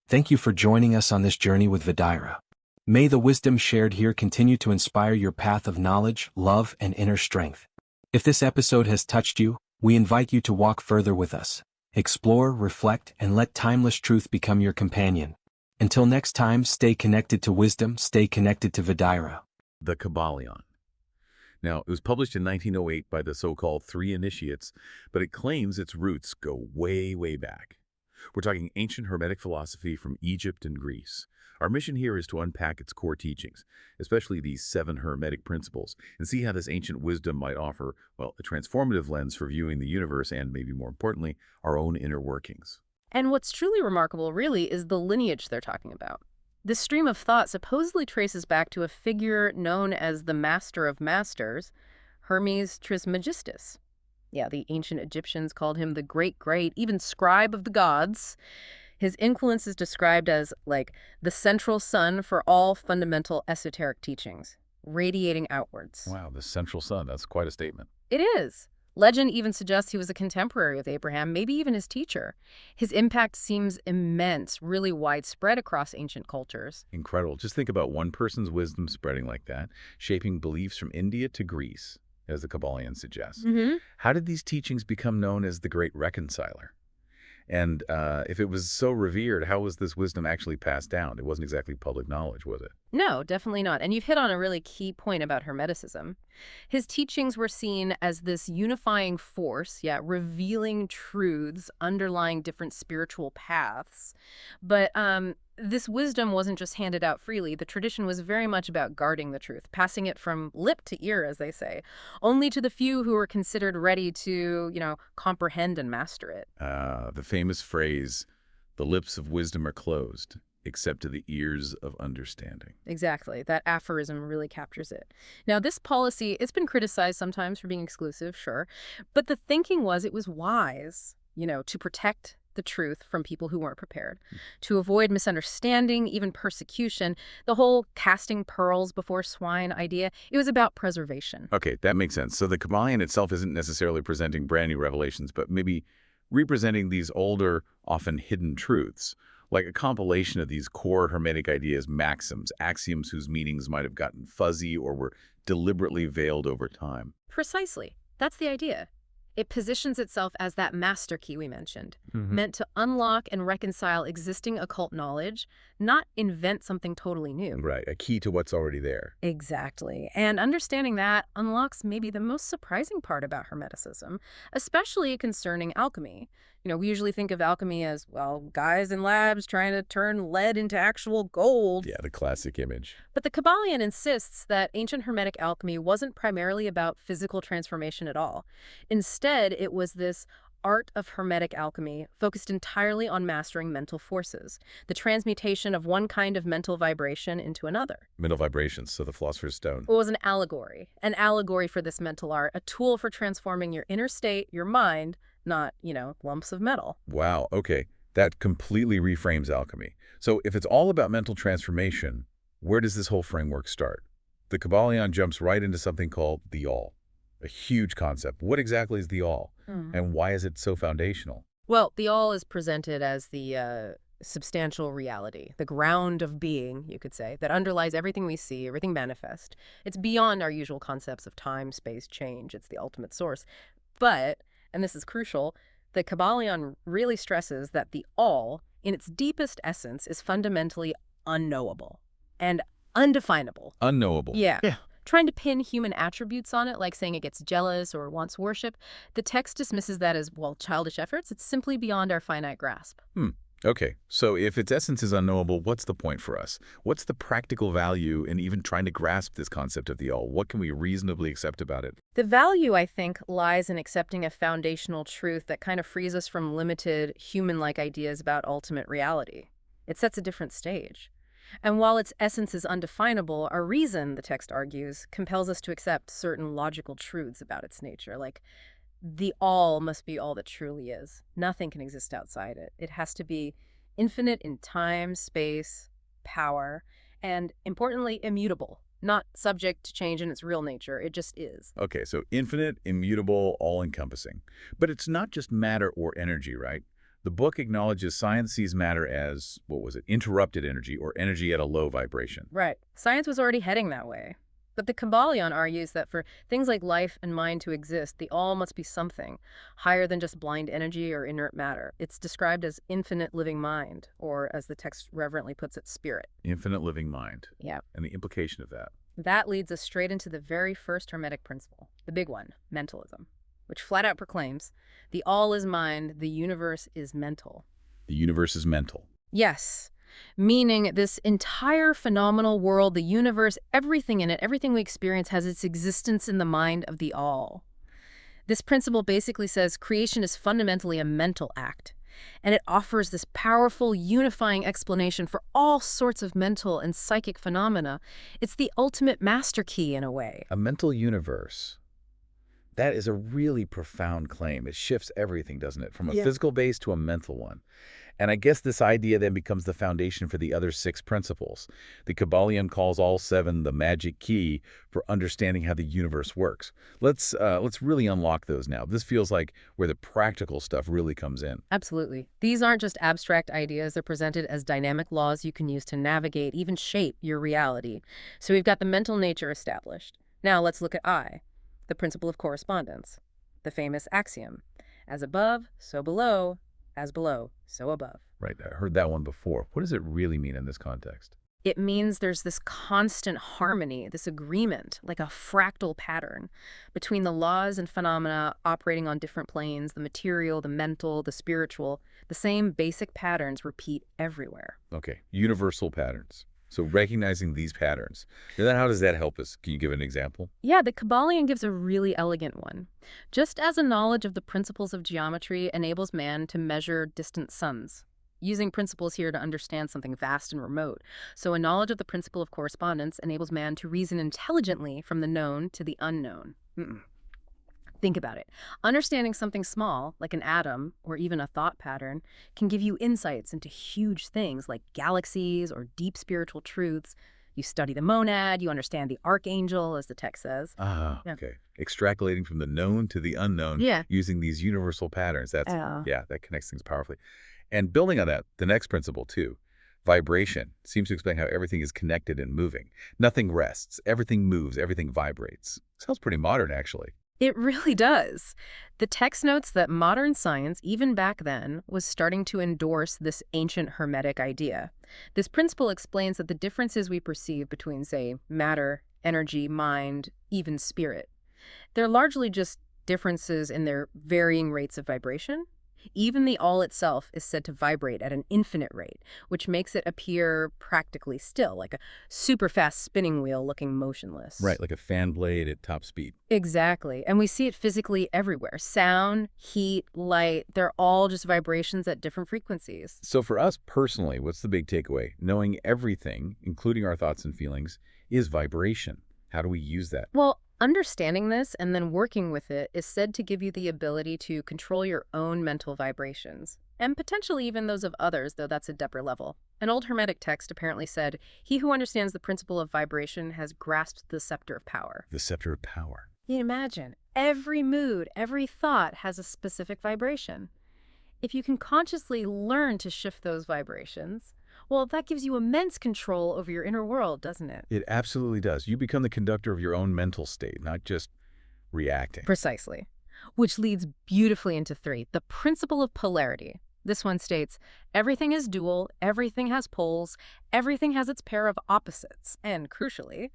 Thank you for joining us on this journey with Vidira. May the wisdom shared here continue to inspire your path of knowledge, love, and inner strength. If this episode has touched you, we invite you to walk further with us. Explore, reflect, and let timeless truth become your companion. Until next time, stay connected to wisdom, stay connected to Vidira. The Kybalion. Now, it was published in 1908 by the so-called Three Initiates, but it claims its roots go way, way back. We're talking ancient Hermetic philosophy from Egypt and Greece. Our mission here is to unpack its core teachings, especially these 7 Hermetic Principles, and see how this ancient wisdom might offer, well, a transformative lens for viewing the universe and, maybe more importantly, our own inner workings. And what's truly remarkable, really, is the lineage they're talking about. This stream of thought supposedly traces back to a figure known as the Master of Masters, Hermes Trismegistus. Yeah, the ancient Egyptians called him the great, even scribe of the gods. His influence is described as, like, the central sun for all fundamental esoteric teachings, radiating outwards. Wow, the central sun, that's quite a statement. It is. Legend even suggests he was a contemporary of Abraham, maybe even his teacher. His impact seems immense, really widespread across ancient cultures. Incredible. Just think about one person's wisdom spreading like that, shaping beliefs from India to Greece, as the Kybalion suggests. How did these teachings become known as the Great Reconciler? And if it was so revered, how was this wisdom actually passed down? It wasn't exactly public knowledge, was it? No, definitely not. And you've hit on a really key point about Hermeticism. His teachings were seen as this unifying force, revealing truths underlying different spiritual paths. But this wisdom wasn't just handed out freely. The tradition was very much about guarding the truth, passing it from lip to ear, as they say, only to the few who were considered ready to, comprehend and master it. The famous phrase, "The lips of wisdom are closed, except to the ears of understanding." Exactly. That aphorism really captures it. Now, this policy, it's been criticized sometimes for being exclusive, sure, but the thinking was it was wise, to protect the truth from people who weren't prepared, to avoid misunderstanding, even persecution. The whole casting pearls before swine idea, it was about preservation. Okay, that makes sense. So the Kybalion itself isn't necessarily presenting brand new revelations, but maybe representing these older, often hidden truths, like a compilation of these core Hermetic ideas, maxims, axioms whose meanings might have gotten fuzzy or were deliberately veiled over time. Precisely. That's the idea. It positions itself as that master key we mentioned, meant to unlock and reconcile existing occult knowledge, not invent something totally new. Right, a key to what's already there. Exactly. And understanding that unlocks maybe the most surprising part about Hermeticism, especially concerning alchemy. We usually think of alchemy as, well, guys in labs trying to turn lead into actual gold. Yeah, the classic image. But the Kybalion insists that ancient Hermetic alchemy wasn't primarily about physical transformation at all. Instead, it was this art of Hermetic alchemy focused entirely on mastering mental forces, the transmutation of one kind of mental vibration into another. Mental vibrations, so the Philosopher's Stone. It was an allegory for this mental art, a tool for transforming your inner state, your mind, not, lumps of metal. Wow, okay. That completely reframes alchemy. So if it's all about mental transformation, where does this whole framework start? The Kybalion jumps right into something called the all, a huge concept. What exactly is the all, and why is it so foundational? Well, the all is presented as the substantial reality, the ground of being, you could say, that underlies everything we see, everything manifest. It's beyond our usual concepts of time, space, change. It's the ultimate source. But, and this is crucial, the Kybalion really stresses that the all, in its deepest essence, is fundamentally unknowable and undefinable. Unknowable. Yeah. Trying to pin human attributes on it, like saying it gets jealous or wants worship, the text dismisses that as, well, childish efforts. It's simply beyond our finite grasp. Okay, so if its essence is unknowable, what's the point for us? What's the practical value in even trying to grasp this concept of the all? What can we reasonably accept about it? The value, I think, lies in accepting a foundational truth that kind of frees us from limited, human-like ideas about ultimate reality. It sets a different stage. And while its essence is undefinable, our reason, the text argues, compels us to accept certain logical truths about its nature, like the all must be all that truly is. Nothing can exist outside it. It has to be infinite in time, space, power, and importantly, immutable, not subject to change in its real nature. It just is. Okay, so infinite, immutable, all-encompassing. But it's not just matter or energy, right? The book acknowledges science sees matter as, what was it, interrupted energy or energy at a low vibration. Right. Science was already heading that way. But the Kybalion argues that for things like life and mind to exist, the all must be something higher than just blind energy or inert matter. It's described as infinite living mind, or as the text reverently puts it, spirit. Infinite living mind. Yeah. And the implication of that. That leads us straight into the very first Hermetic principle, the big one, mentalism, which flat out proclaims, the all is mind, the universe is mental. The universe is mental. Yes. Meaning this entire phenomenal world, the universe, everything in it, everything we experience has its existence in the mind of the all. This principle basically says creation is fundamentally a mental act, and it offers this powerful, unifying explanation for all sorts of mental and psychic phenomena. It's the ultimate master key in a way. A mental universe. That is a really profound claim. It shifts everything, doesn't it? From a physical base to a mental one. And I guess this idea then becomes the foundation for the other 6 principles. The Kybalion calls all 7 the magic key for understanding how the universe works. Let's really unlock those now. This feels like where the practical stuff really comes in. Absolutely. These aren't just abstract ideas. They're presented as dynamic laws you can use to navigate, even shape your reality. So we've got the mental nature established. Now let's look at I, the principle of correspondence, the famous axiom, as above, so below, as below, so above. Right, I heard that one before. What does it really mean in this context? It means there's this constant harmony, this agreement, like a fractal pattern between the laws and phenomena operating on different planes, the material, the mental, the spiritual. The same basic patterns repeat everywhere. Okay, universal patterns. So recognizing these patterns, then how does that help us? Can you give an example? Yeah, the Kybalion gives a really elegant one. Just as a knowledge of the principles of geometry enables man to measure distant suns, using principles here to understand something vast and remote. So a knowledge of the principle of correspondence enables man to reason intelligently from the known to the unknown. Think about it. Understanding something small, like an atom or even a thought pattern, can give you insights into huge things like galaxies or deep spiritual truths. You study the monad, you understand the archangel, as the text says. Okay. Extrapolating from the known to the unknown using these universal patterns. That connects things powerfully. And building on that, the next principle, too, vibration, seems to explain how everything is connected and moving. Nothing rests. Everything moves. Everything vibrates. Sounds pretty modern, actually. It really does. The text notes that modern science, even back then, was starting to endorse this ancient Hermetic idea. This principle explains that the differences we perceive between, say, matter, energy, mind, even spirit, they're largely just differences in their varying rates of vibration. Even the all itself is said to vibrate at an infinite rate, which makes it appear practically still, like a super fast spinning wheel looking motionless. Right, like a fan blade at top speed. Exactly. And we see it physically everywhere. Sound, heat, light, they're all just vibrations at different frequencies. So for us personally, what's the big takeaway? Knowing everything, including our thoughts and feelings, is vibration. How do we use that? Well, understanding this and then working with it is said to give you the ability to control your own mental vibrations, and potentially even those of others, though that's a deeper level. An old Hermetic text apparently said, "He who understands the principle of vibration has grasped the scepter of power." The scepter of power. You can imagine, every mood, every thought has a specific vibration. If you can consciously learn to shift those vibrations, well, that gives you immense control over your inner world, doesn't it? It absolutely does. You become the conductor of your own mental state, not just reacting. Precisely. Which leads beautifully into 3, the principle of polarity. This one states, everything is dual, everything has poles, everything has its pair of opposites. And crucially,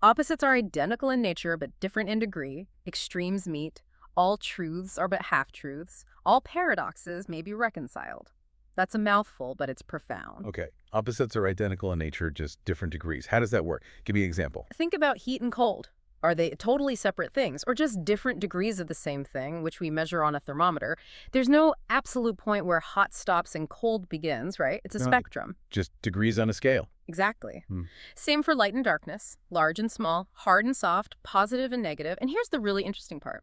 opposites are identical in nature but different in degree, extremes meet, all truths are but half-truths, all paradoxes may be reconciled. That's a mouthful, but it's profound. Okay. Opposites are identical in nature, just different degrees. How does that work? Give me an example. Think about heat and cold. Are they totally separate things, or just different degrees of the same thing, which we measure on a thermometer? There's no absolute point where hot stops and cold begins, right? It's a spectrum. Just degrees on a scale. Exactly. Same for light and darkness, large and small, hard and soft, positive and negative. And here's the really interesting part.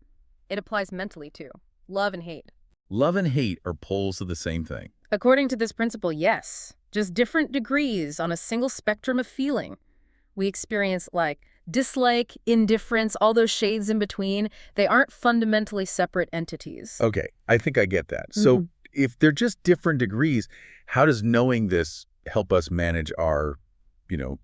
It applies mentally, too. Love and hate. Love and hate are poles of the same thing. According to this principle, yes. Just different degrees on a single spectrum of feeling. We experience like dislike, indifference, all those shades in between. They aren't fundamentally separate entities. Okay, I think I get that. So if they're just different degrees, how does knowing this help us manage our,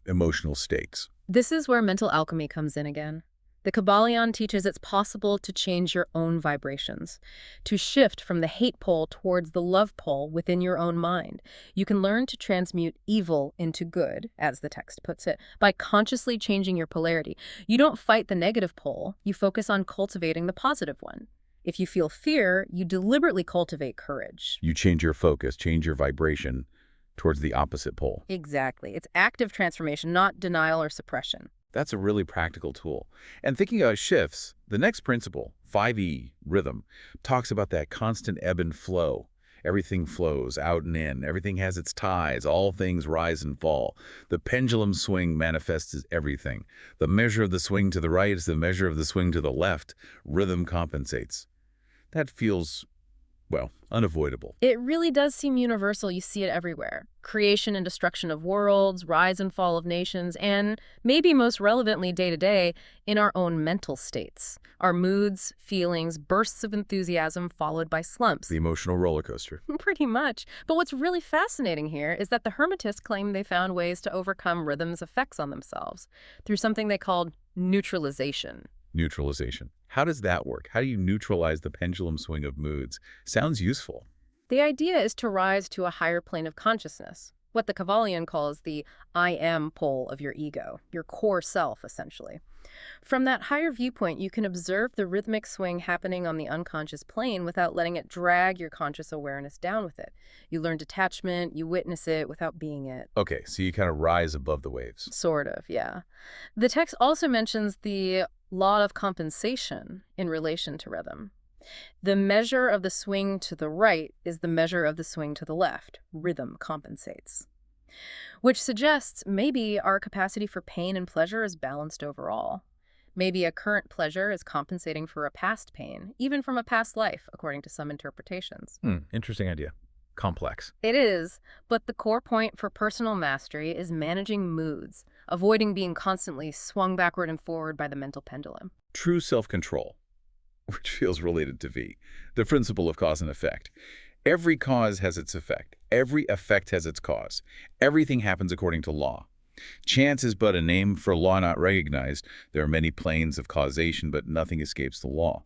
emotional stakes? This is where mental alchemy comes in again. The Kybalion teaches it's possible to change your own vibrations, to shift from the hate pole towards the love pole within your own mind. You can learn to transmute evil into good, as the text puts it, by consciously changing your polarity. You don't fight the negative pole, you focus on cultivating the positive one. If you feel fear, you deliberately cultivate courage. You change your focus, change your vibration towards the opposite pole. Exactly. It's active transformation, not denial or suppression. That's a really practical tool. And thinking about shifts, the next principle, 5E, rhythm, talks about that constant ebb and flow. Everything flows out and in. Everything has its tides. All things rise and fall. The pendulum swing manifests as everything. The measure of the swing to the right is the measure of the swing to the left. Rhythm compensates. That feels, unavoidable. It really does seem universal. You see it everywhere. Creation and destruction of worlds, rise and fall of nations, and maybe most relevantly day to day, in our own mental states. Our moods, feelings, bursts of enthusiasm followed by slumps. The emotional roller coaster. Pretty much. But what's really fascinating here is that the Hermetists claim they found ways to overcome rhythm's effects on themselves through something they called neutralization. Neutralization. How does that work? How do you neutralize the pendulum swing of moods? Sounds useful. The idea is to rise to a higher plane of consciousness, what the Kybalion calls the I am pole of your ego, your core self, essentially. From that higher viewpoint, you can observe the rhythmic swing happening on the unconscious plane without letting it drag your conscious awareness down with it. You learn detachment, you witness it without being it. Okay, so you kind of rise above the waves. Sort of, yeah. The text also mentions the law of compensation in relation to rhythm. The measure of the swing to the right is the measure of the swing to the left. Rhythm compensates. Which suggests maybe our capacity for pain and pleasure is balanced overall. Maybe a current pleasure is compensating for a past pain, even from a past life, according to some interpretations. Interesting idea. Complex. It is, but the core point for personal mastery is managing moods, avoiding being constantly swung backward and forward by the mental pendulum. True self-control, which feels related to V, the principle of cause and effect. Every cause has its effect. Every effect has its cause. Everything happens according to law. Chance is but a name for law not recognized. There are many planes of causation, but nothing escapes the law.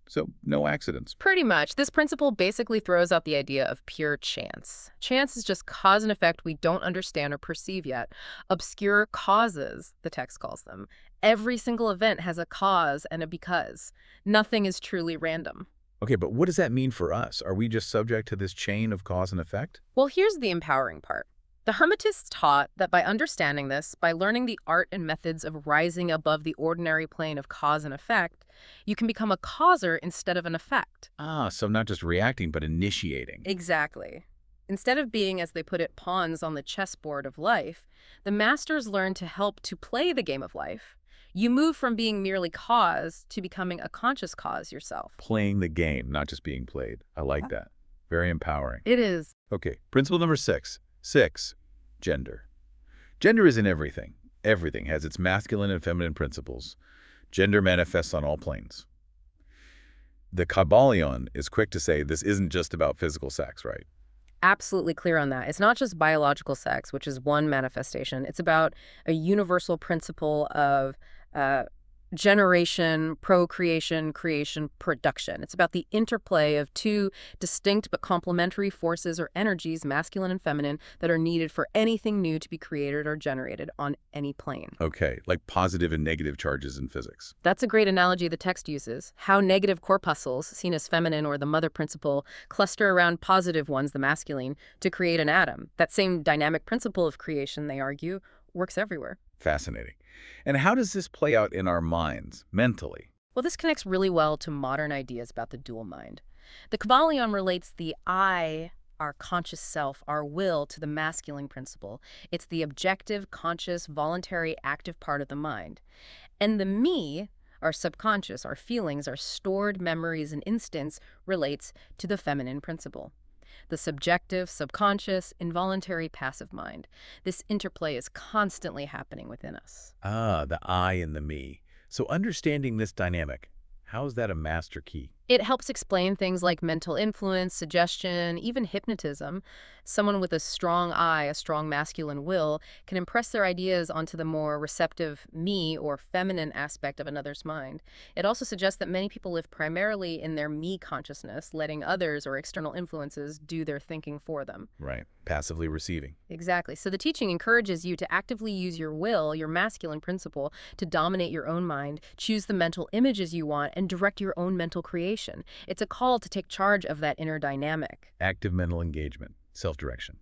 So, no accidents. Pretty much. This principle basically throws out the idea of pure chance. Chance is just cause and effect we don't understand or perceive yet. Obscure causes, the text calls them. Every single event has a cause and a because. Nothing is truly random. Okay, but what does that mean for us? Are we just subject to this chain of cause and effect? Well, here's the empowering part. The Hermetists taught that by understanding this, by learning the art and methods of rising above the ordinary plane of cause and effect, you can become a causer instead of an effect. So not just reacting, but initiating. Exactly. Instead of being, as they put it, pawns on the chessboard of life, the masters learn to help to play the game of life. You move from being merely cause to becoming a conscious cause yourself. Playing the game, not just being played. I like that. Very empowering. It is. Okay, principle number 6. 6. Gender. Gender is in everything. Everything has its masculine and feminine principles. Gender manifests on all planes. The Kybalion is quick to say this isn't just about physical sex, right? Absolutely clear on that. It's not just biological sex, which is one manifestation. It's about a universal principle of generation, procreation, creation, production. It's about the interplay of two distinct but complementary forces or energies, masculine and feminine, that are needed for anything new to be created or generated on any plane. Okay, like positive and negative charges in physics. That's a great analogy the text uses. How negative corpuscles, seen as feminine or the mother principle, cluster around positive ones, the masculine, to create an atom. That same dynamic principle of creation, they argue, works everywhere. Fascinating. And how does this play out in our minds, mentally? Well, this connects really well to modern ideas about the dual mind. The Kybalion relates the I, our conscious self, our will, to the masculine principle. It's the objective, conscious, voluntary, active part of the mind. And the me, our subconscious, our feelings, our stored memories and instincts, relates to the feminine principle. The subjective, subconscious, involuntary, passive mind. This interplay is constantly happening within us. The I and the me. So understanding this dynamic, how is that a master key? It helps explain things like mental influence, suggestion, even hypnotism. Someone with a strong eye, a strong masculine will, can impress their ideas onto the more receptive me or feminine aspect of another's mind. It also suggests that many people live primarily in their me consciousness, letting others or external influences do their thinking for them. Right. Passively receiving. Exactly. So the teaching encourages you to actively use your will, your masculine principle, to dominate your own mind, choose the mental images you want, and direct your own mental creation. It's a call to take charge of that inner dynamic. Active mental engagement. Self-direction.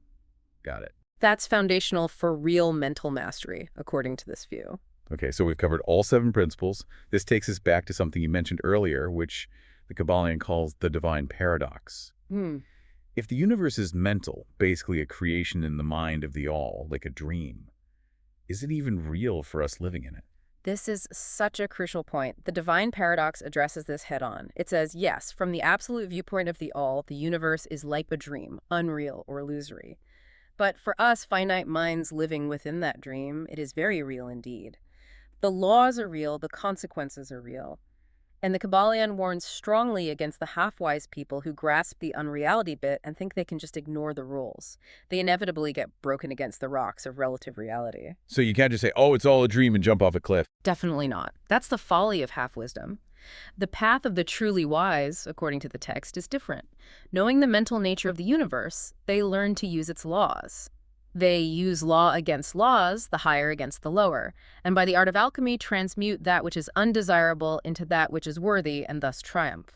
Got it. That's foundational for real mental mastery, according to this view. Okay, so we've covered all 7 principles. This takes us back to something you mentioned earlier, which the Kybalion calls the divine paradox. If the universe is mental, basically a creation in the mind of the all, like a dream, is it even real for us living in it? This is such a crucial point. The divine paradox addresses this head-on. It says, yes, from the absolute viewpoint of the all, the universe is like a dream, unreal or illusory. But for us finite minds living within that dream, it is very real indeed. The laws are real, the consequences are real. And the Kybalion warns strongly against the half-wise people who grasp the unreality bit and think they can just ignore the rules. They inevitably get broken against the rocks of relative reality. So you can't just say, oh, it's all a dream and jump off a cliff. Definitely not. That's the folly of half-wisdom. The path of the truly wise, according to the text, is different. Knowing the mental nature of the universe, they learn to use its laws. They use law against laws, the higher against the lower, and by the art of alchemy transmute that which is undesirable into that which is worthy and thus triumph.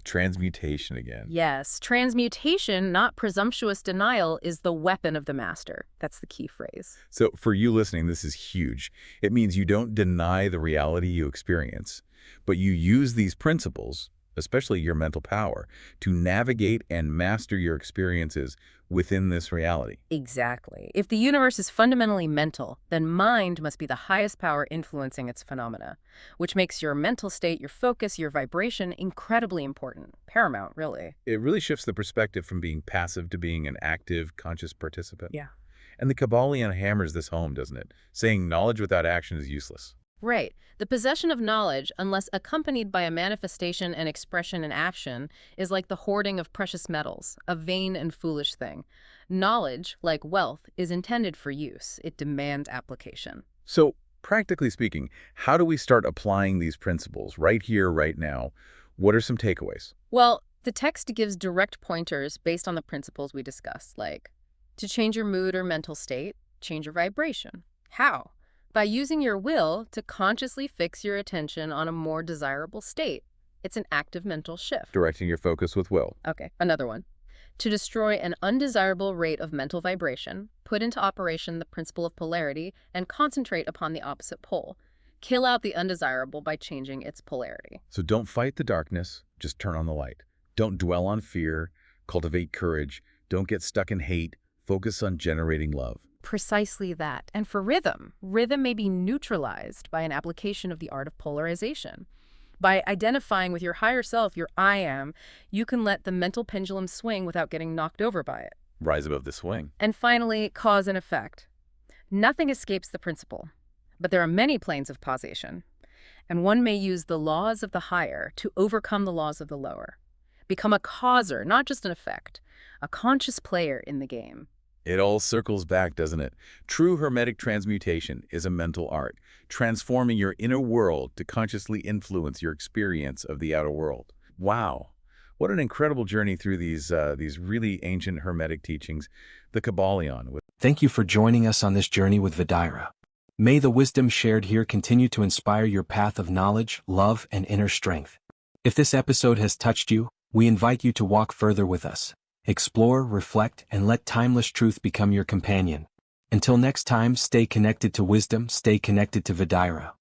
Transmutation again. Yes, transmutation, not presumptuous denial, is the weapon of the master. That's the key phrase. So for you listening, this is huge. It means you don't deny the reality you experience, but you use these principles, especially your mental power, to navigate and master your experiences within this reality. Exactly. If the universe is fundamentally mental, then mind must be the highest power influencing its phenomena, which makes your mental state, your focus, your vibration incredibly important. Paramount, really. It really shifts the perspective from being passive to being an active, conscious participant. Yeah. And the Kybalion hammers this home, doesn't it? Saying knowledge without action is useless. Right. The possession of knowledge, unless accompanied by a manifestation and expression in action, is like the hoarding of precious metals, a vain and foolish thing. Knowledge, like wealth, is intended for use. It demands application. So, practically speaking, how do we start applying these principles right here, right now? What are some takeaways? Well, the text gives direct pointers based on the principles we discussed, like to change your mood or mental state, change your vibration. How? By using your will to consciously fix your attention on a more desirable state. It's an active mental shift. Directing your focus with will. Okay, another one. To destroy an undesirable rate of mental vibration, put into operation the principle of polarity and concentrate upon the opposite pole. Kill out the undesirable by changing its polarity. So don't fight the darkness, just turn on the light. Don't dwell on fear, cultivate courage. Don't get stuck in hate, focus on generating love. Precisely that. And for rhythm may be neutralized by an application of the art of polarization. By identifying with your higher self, your I am, you can let the mental pendulum swing without getting knocked over by it. Rise above the swing. And finally, cause and effect. Nothing escapes the principle, but there are many planes of causation, and one may use the laws of the higher to overcome the laws of the lower. Become a causer, not just an effect, a conscious player in the game. It all circles back, doesn't it? True Hermetic transmutation is a mental art, transforming your inner world to consciously influence your experience of the outer world. Wow. What an incredible journey through these really ancient Hermetic teachings, the Kybalion. Thank you for joining us on this journey with Vidaira. May the wisdom shared here continue to inspire your path of knowledge, love, and inner strength. If this episode has touched you, we invite you to walk further with us. Explore, reflect, and let timeless truth become your companion. Until next time, stay connected to wisdom, stay connected to Vidaira.